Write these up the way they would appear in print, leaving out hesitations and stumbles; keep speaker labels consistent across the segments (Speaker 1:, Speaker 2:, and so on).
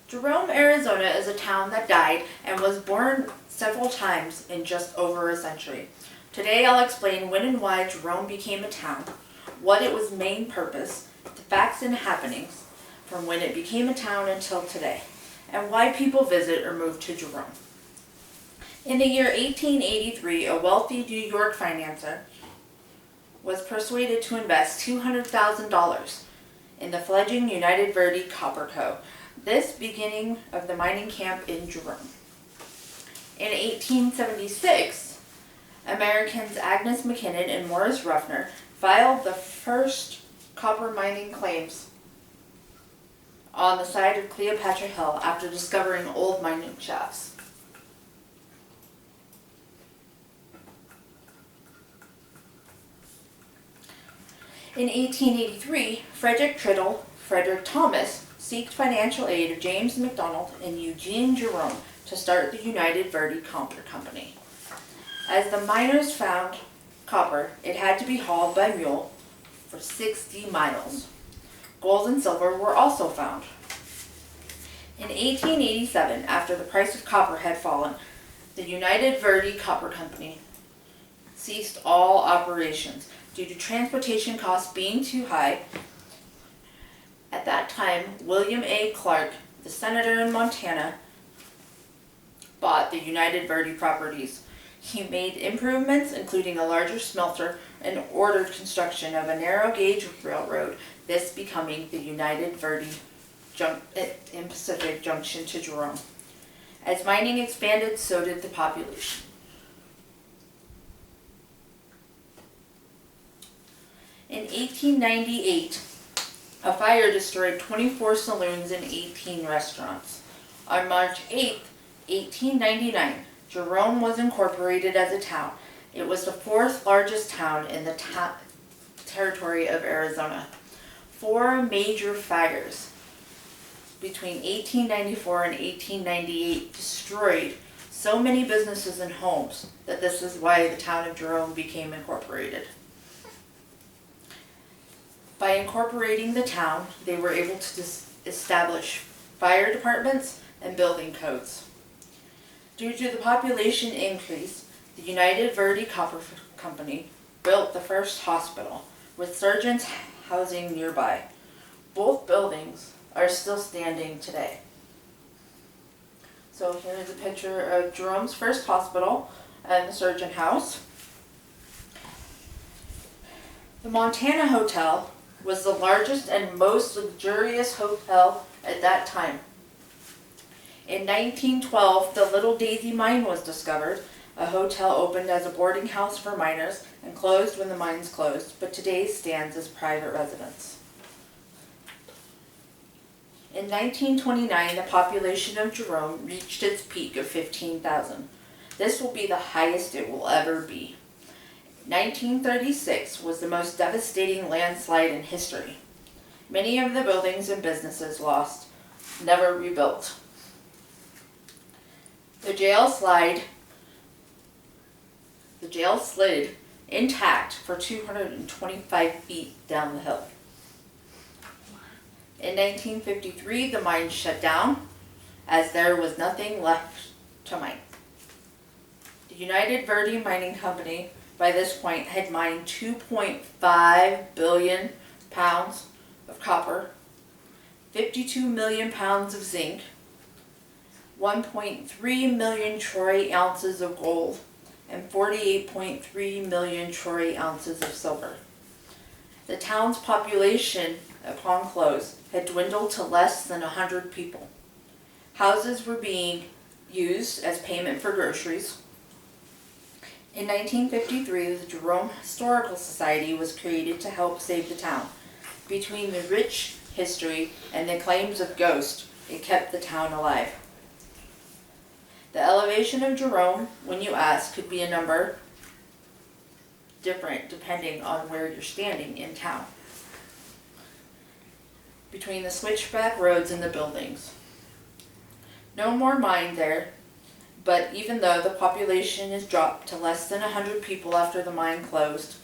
Speaker 1: Jerome, Arizona is a town that died and was born several times in just over a century. Today I'll explain when and why Jerome became a town, what it was main purpose, the facts and happenings from when it became a town until today, and why people visit or move to Jerome. In the year 1883, a wealthy New York financier was persuaded to invest $200,000 in the fledgling United Verde Copper Co., this beginning of the mining camp in Jerome. In 1876, Americans Agnes McKinnon and Morris Ruffner filed the first copper mining claims on the side of Cleopatra Hill after discovering old mining shafts. In 1883, Frederick Thomas sought financial aid of James McDonald and Eugene Jerome to start the United Verde Copper Company. As the miners found copper, it had to be hauled by mule for 60 miles. Gold and silver were also found. In 1887, after the price of copper had fallen, the United Verde Copper Company ceased all operations due to transportation costs being too high. At that time, William A. Clark, the senator in Montana, bought the United Verde properties. He made improvements, including a larger smelter, and ordered construction of a narrow gauge railroad, this becoming the United Verde in Pacific Junction to Jerome. As mining expanded, so did the population. In 1898, a fire destroyed 24 saloons and 18 restaurants. On March 8, 1899, Jerome was incorporated as a town. It was the fourth largest town in the territory of Arizona. 4 major fires between 1894 and 1898 destroyed so many businesses and homes that this is why the town of Jerome became incorporated. By incorporating the town, they were able to establish fire departments and building codes. Due to the population increase, the United Verde Copper Company built the first hospital, with surgeons housing nearby. Both buildings are still standing today. So here is a picture of Jerome's first hospital and the surgeon house. The Montana Hotel was the largest and most luxurious hotel at that time. In 1912, the Little Daisy Mine was discovered. A hotel opened as a boarding house for miners and closed when the mines closed, but today stands as private residence. In 1929, the population of Jerome reached its peak of 15,000. This will be the highest it will ever be. 1936 was the most devastating landslide in history. Many of the buildings and businesses lost, never rebuilt. The jail slid intact for 225 feet down the hill. In 1953, the mine shut down as there was nothing left to mine. The United Verde Mining Company by this point had mined 2.5 billion pounds of copper, 52 million pounds of zinc, 1.3 million troy ounces of gold, and 48.3 million troy ounces of silver. The town's population, upon close, had dwindled to less than 100 people. Houses were being used as payment for groceries. In 1953, the Jerome Historical Society was created to help save the town. Between the rich history and the claims of ghosts, it kept the town alive. The elevation of Jerome, when you ask, could be a number different depending on where you're standing in town. Between the switchback roads and the buildings. No more mine there. But even though the population has dropped to less than 100 people after the mine closed,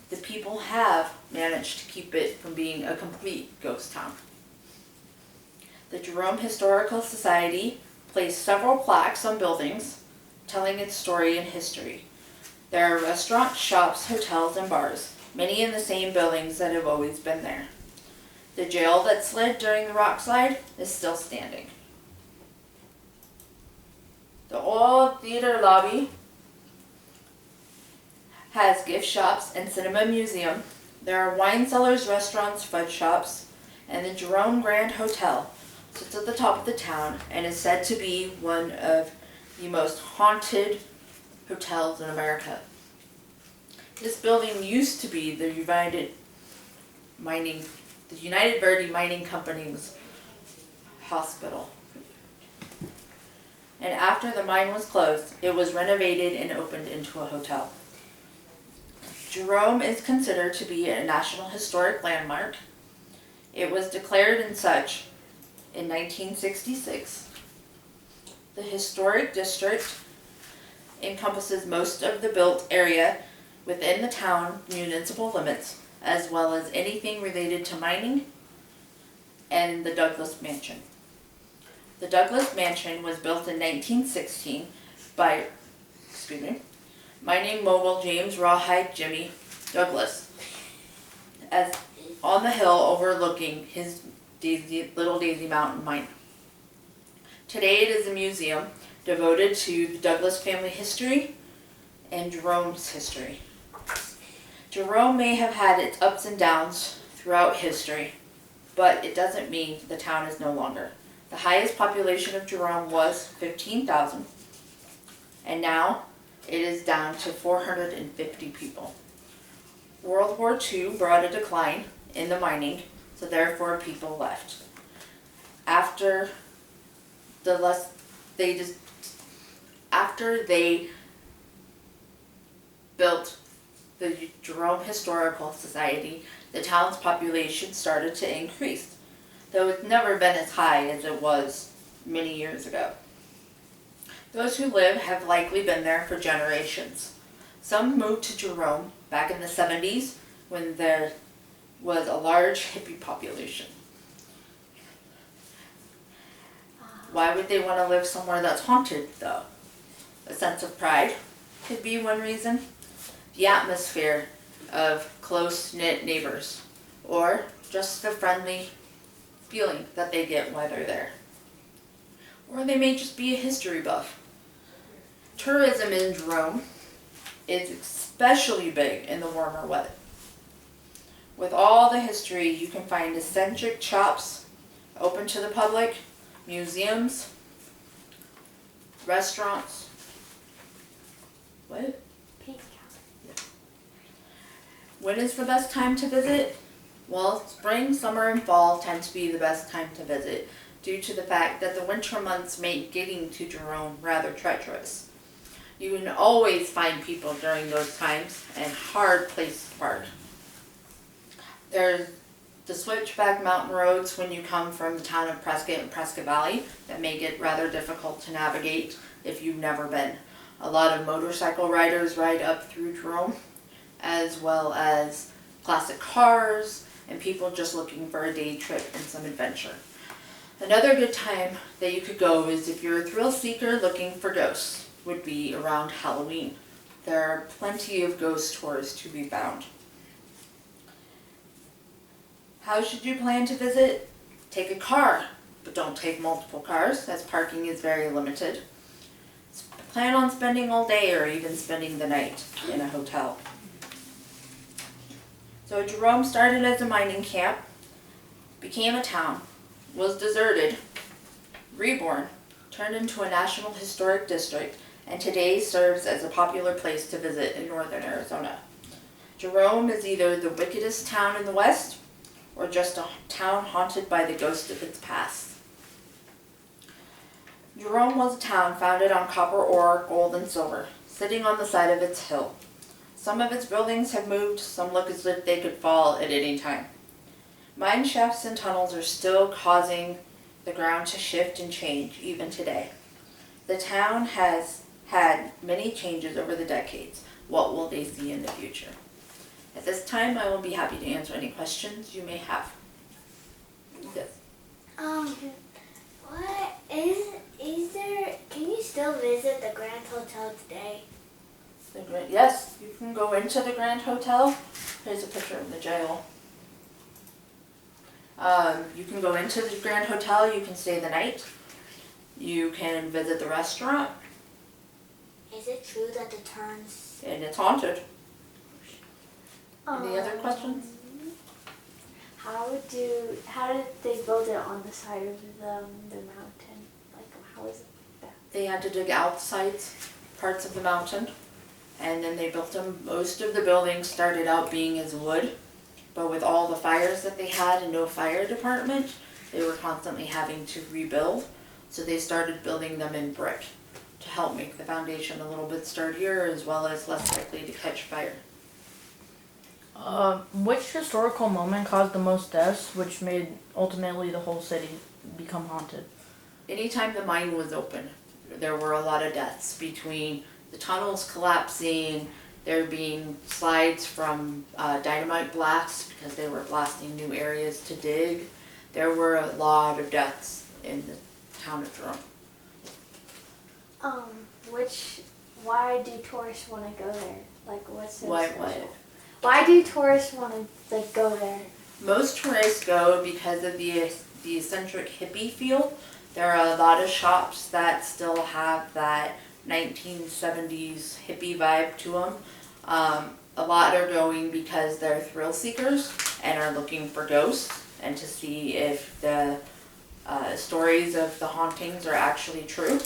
Speaker 1: the people have managed to keep it from being a complete ghost town. The Jerome Historical Society placed several plaques on buildings telling its story and history. There are restaurants, shops, hotels, and bars, many in the same buildings that have always been there. The jail that slid during the rock slide is still standing. The old theater lobby has gift shops and cinema museum. There are wine cellars, restaurants, fudge shops, and the Jerome Grand Hotel sits at the top of the town and is said to be one of the most haunted hotels in America. This building used to be the United Verde Mining Company's hospital. And after the mine was closed, it was renovated and opened into a hotel. Jerome is considered to be a National Historic Landmark. It was declared in such in 1966. The historic district encompasses most of the built area within the town municipal limits, as well as anything related to mining and the Douglas Mansion. The Douglas Mansion was built in 1916 by mining mogul James Rawhide Jimmy Douglas, as on the hill overlooking his Little Daisy Mountain mine. Today it is a museum devoted to the Douglas family history and Jerome's history. Jerome may have had its ups and downs throughout history, but it doesn't mean the town is no longer. The highest population of Jerome was 15,000, and now it is down to 450 people. World War II brought a decline in the mining, so therefore people left. After they built the Jerome Historical Society, the town's population started to increase, though it's never been as high as it was many years ago. Those who live have likely been there for generations. Some moved to Jerome back in the 70s when there was a large hippie population. Why would they want to live somewhere that's haunted, though? A sense of pride could be one reason. The atmosphere of close-knit neighbors, or just the friendly feeling that they get while they're there. Or they may just be a history buff. Tourism in Jerome is especially big in the warmer weather. With all the history, you can find eccentric shops open to the public, museums, restaurants. What? When is the best time to visit? Well, spring, summer, and fall tend to be the best time to visit due to the fact that the winter months make getting to Jerome rather treacherous. You can always find people during those times and hard places to park. There's the switchback mountain roads when you come from the town of Prescott and Prescott Valley that make it rather difficult to navigate if you've never been. A lot of motorcycle riders ride up through Jerome, as well as classic cars and people just looking for a day trip and some adventure. Another good time that you could go is if you're a thrill seeker looking for ghosts, would be around Halloween. There are plenty of ghost tours to be found. How should you plan to visit? Take a car, but don't take multiple cars as parking is very limited. Plan on spending all day or even spending the night in a hotel. So Jerome started as a mining camp, became a town, was deserted, reborn, turned into a National Historic District, and today serves as a popular place to visit in northern Arizona. Jerome is either the wickedest town in the West or just a town haunted by the ghost of its past. Jerome was a town founded on copper ore, gold, and silver, sitting on the side of its hill. Some of its buildings have moved, some look as if they could fall at any time. Mine shafts and tunnels are still causing the ground to shift and change, even today. The town has had many changes over the decades. What will they see in the future? At this time, I will be happy to answer any questions you may have. Yes.
Speaker 2: What is there? Can you still visit the Grand Hotel today?
Speaker 1: Yes, you can go into the Grand Hotel. Here's a picture of the jail. You can go into the Grand Hotel. You can stay the night. You can visit the restaurant.
Speaker 2: Is it true that the turns?
Speaker 1: And it's haunted. Any other questions?
Speaker 3: How did they build it on the side of the mountain? Like, how is it like that?
Speaker 1: They had to dig outside parts of the mountain, and then they built them. Most of the buildings started out being as wood, but with all the fires that they had and no fire department, they were constantly having to rebuild. So they started building them in brick to help make the foundation a little bit sturdier as well as less likely to catch fire.
Speaker 4: Which historical moment caused the most deaths, which made ultimately the whole city become haunted?
Speaker 1: Anytime the mine was open, there were a lot of deaths between the tunnels collapsing, there being slides from dynamite blasts because they were blasting new areas to dig. There were a lot of deaths in the town of Jerome.
Speaker 3: Why do tourists want to go there? Like, what's so special?
Speaker 4: Why do tourists want to go there?
Speaker 1: Most tourists go because of the eccentric hippie feel. There are a lot of shops that still have that 1970s hippie vibe to them. A lot are going because they're thrill seekers and are looking for ghosts and to see if the stories of the hauntings are actually true.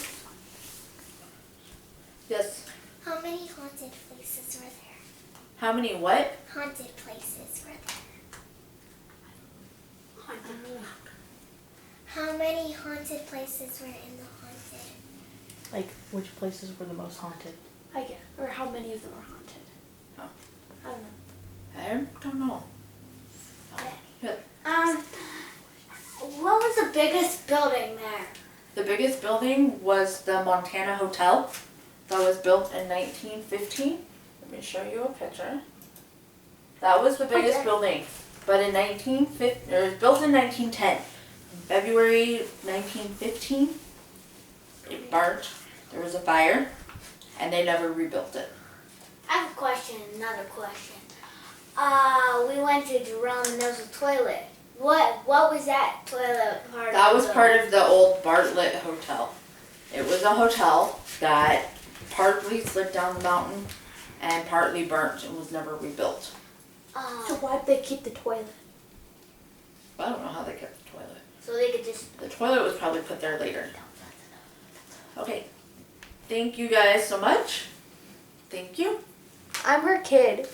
Speaker 1: Yes?
Speaker 2: How many haunted places were there?
Speaker 1: How many what?
Speaker 2: Haunted places were there. How many haunted places were in the haunted?
Speaker 4: Like, which places were the most haunted?
Speaker 3: I guess, or how many of them are haunted?
Speaker 1: Oh.
Speaker 3: I don't know.
Speaker 1: I don't know.
Speaker 2: What was the biggest building there?
Speaker 1: The biggest building was the Montana Hotel that was built in 1915. Let me show you a picture. That was the biggest building, but in it was built in 1910. In February 1915, it burnt. There was a fire, and they never rebuilt it.
Speaker 2: I have a question, another question. We went to Jerome and there was a toilet. What was that toilet part of?
Speaker 1: That was part of the old Bartlett Hotel. It was a hotel that partly slid down the mountain and partly burnt and was never rebuilt.
Speaker 3: So why'd they keep the toilet?
Speaker 1: I don't know how they kept the toilet.
Speaker 2: So they could just...
Speaker 1: The toilet was probably put there later. Okay. Thank you guys so much. Thank you.
Speaker 3: I'm her kid.